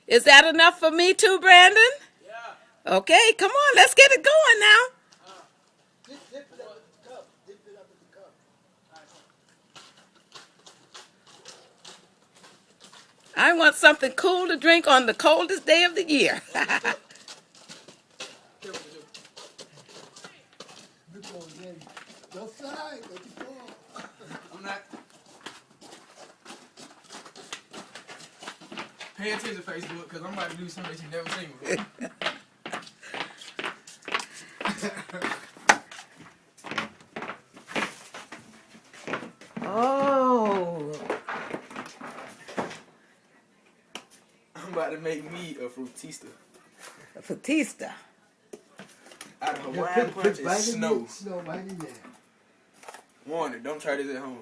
Is that enough for me too, Brandon? Yeah. Okay, come on, let's get it going now. Just dip it up with the cup. Dip it up with the cup. I want something cool to drink on the coldest day of the year. Look over there. Don't slide. Don't you fall. I'm not. Pay attention to Facebook because I'm about to do something that you've never seen before. Oh, I'm about to make me a fruitista. Fatista. Out of Yeah, Hawaiian put punch right and in snow. there. Snow right in there. Warning, don't try this at home.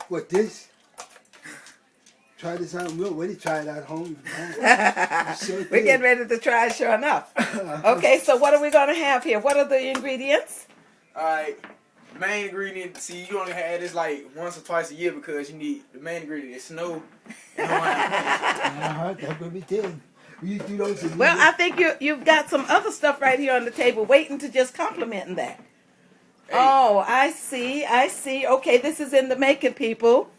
What, this? Try this out. We'll already try it at home. Sure We're did. getting ready to try it, sure enough. Okay, so what are we going to have here? What are the ingredients? Alright, main ingredient, see, you only had this like once or twice a year because you need, the main ingredient is snow and Hawaiian punch. That's what we did. We do those in Well, I think you've got some other stuff right here on the table waiting to just compliment that. Hey, Oh, I see. Okay, this is in the making, people.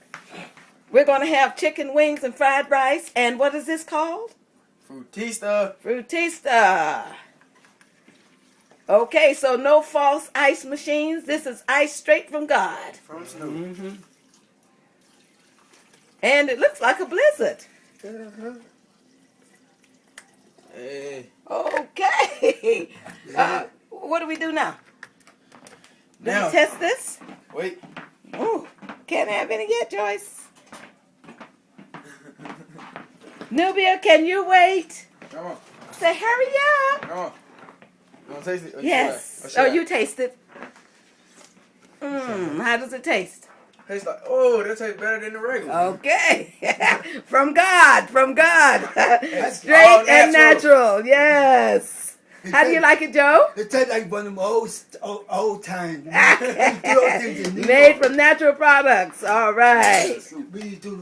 We're going to have chicken wings and fried rice. And what is this called? fruitista. Frutista. Okay, so no false ice machines. This is ice straight from God. From snow. Mm-hmm. And it looks like a blizzard. Hey. Okay. What do we do now? Do Now, we test this? wait. Ooh, can't have any yet, Joyce. Nubia, can you wait? Come on, Say, hurry up. come on. You want to taste it? Or Yes. should I? Oh, you taste it. How does it taste? Tastes like, oh, that tastes better than the regular. Okay. From God. Straight all and natural. natural. Yes. How do you like it, Joe? It tastes like one of them old times. We do those things in New Made York. from natural products. All right. We used to